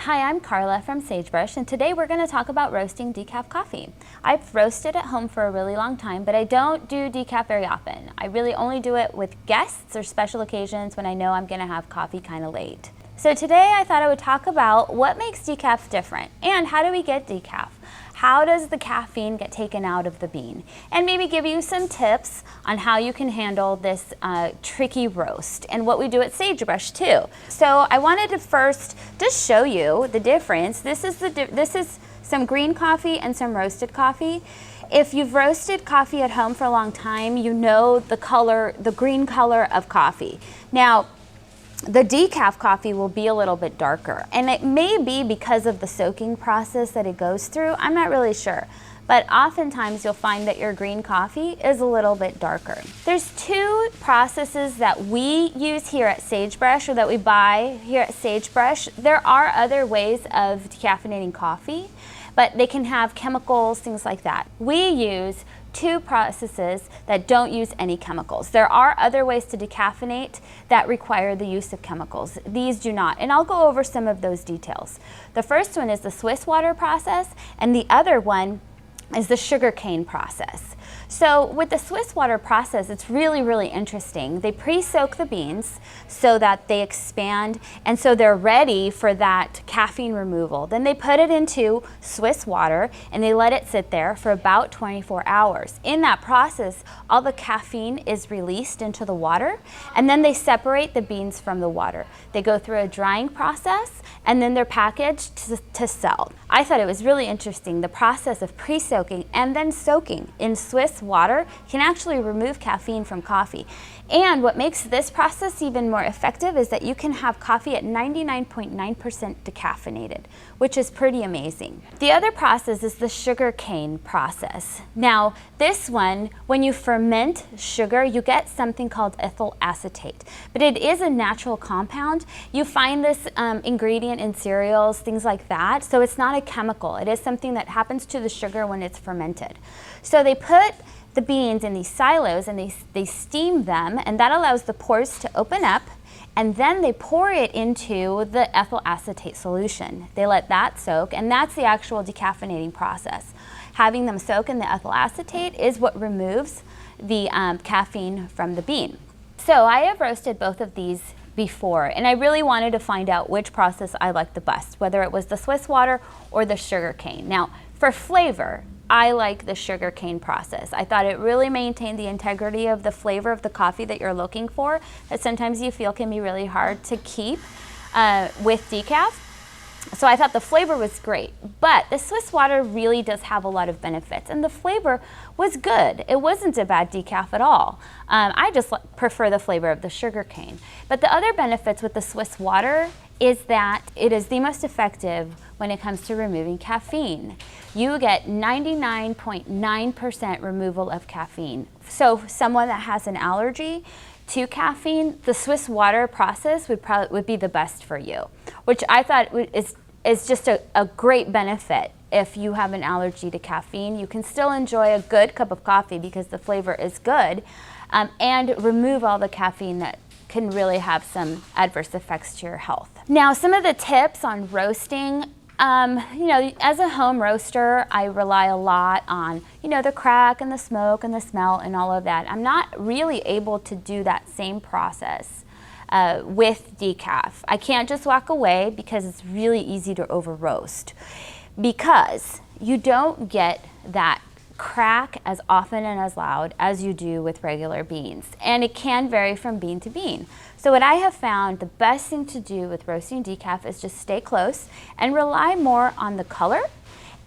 Hi, I'm Carla from Sagebrush, and today we're going to talk about roasting decaf coffee. I've roasted at home for a really long time, but I don't do decaf very often. I really only do it with guests or special occasions when I know I'm going to have coffee kind of late. So today I thought I would talk about what makes decaf different and how do we get decaf? How does the caffeine get taken out of the bean? And maybe give you some tips on how you can handle this tricky roast and what we do at Sagebrush too. So I wanted to first just show you the difference. This is some green coffee and some roasted coffee. If you've roasted coffee at home for a long time, you know the color, the green color of coffee. Now, the decaf coffee will be a little bit darker, and it may be because of the soaking process that it goes through. I'm not really sure, but oftentimes you'll find that your green coffee is a little bit darker. There's two processes that we use here at Sagebrush, or that we buy here at Sagebrush. There are other ways of decaffeinating coffee, but they can have chemicals, things like that. We use two processes that don't use any chemicals. There are other ways to decaffeinate that require the use of chemicals. These do not, and I'll go over some of those details. The first one is the Swiss water process, and the other one is the sugarcane process. So with the Swiss water process, it's really, really interesting. They pre-soak the beans so that they expand, and so they're ready for that caffeine removal. Then they put it into Swiss water and they let it sit there for about 24 hours. In that process, all the caffeine is released into the water, and then they separate the beans from the water. They go through a drying process, and then they're packaged to sell. I thought it was really interesting. The process of pre-soaking and then soaking in Swiss water can actually remove caffeine from coffee. And what makes this process even more effective is that you can have coffee at 99.9% decaffeinated, which is pretty amazing. The other process is the sugarcane process. Now, this one, when you ferment sugar, you get something called ethyl acetate, but it is a natural compound. You find this ingredient in cereals, things like that, so it's not a chemical. It is something that happens to the sugar when it's fermented. So they put the beans in these silos and they steam them, and that allows the pores to open up, and then they pour it into the ethyl acetate solution. They let that soak, and that's the actual decaffeinating process. Having them soak in the ethyl acetate is what removes the caffeine from the bean. So I have roasted both of these before, and I really wanted to find out which process I liked the best, whether it was the Swiss water or the sugarcane. Now, for flavor, I like the sugarcane process. I thought it really maintained the integrity of the flavor of the coffee that you're looking for, that sometimes you feel can be really hard to keep with decaf. So I thought the flavor was great, but the Swiss water really does have a lot of benefits, and the flavor was good. It wasn't a bad decaf at all. I just prefer the flavor of the sugarcane. But the other benefits with the Swiss water is that it is the most effective when it comes to removing caffeine. You get 99.9% removal of caffeine. So someone that has an allergy to caffeine, the Swiss water process would be the best for you, which I thought is just a great benefit. If you have an allergy to caffeine, you can still enjoy a good cup of coffee because the flavor is good, and remove all the caffeine that can really have some adverse effects to your health. Now, some of the tips on roasting. As a home roaster, I rely a lot on, the crack and the smoke and the smell and all of that. I'm not really able to do that same process with decaf. I can't just walk away because it's really easy to over roast, because you don't get that crack as often and as loud as you do with regular beans, and it can vary from bean to bean. So what I have found the best thing to do with roasting decaf is just stay close and rely more on the color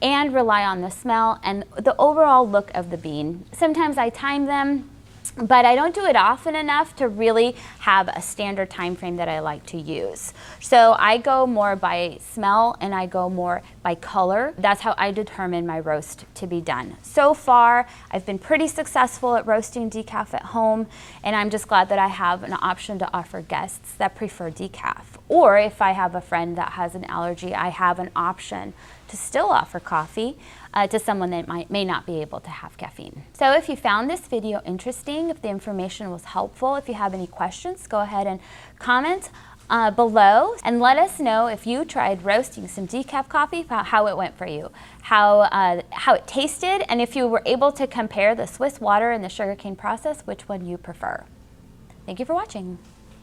and rely on the smell and the overall look of the bean. Sometimes I time them, but I don't do it often enough to really have a standard time frame that I like to use. So I go more by smell and I go more by color. That's how I determine my roast to be done. So far, I've been pretty successful at roasting decaf at home, and I'm just glad that I have an option to offer guests that prefer decaf. Or if I have a friend that has an allergy, I have an option to still offer coffee to someone that may not be able to have caffeine. So if you found this video interesting, if the information was helpful, if you have any questions, go ahead and comment below and let us know if you tried roasting some decaf coffee, how it went for you, how it tasted, and if you were able to compare the Swiss water and the sugarcane process, which one you prefer. Thank you for watching.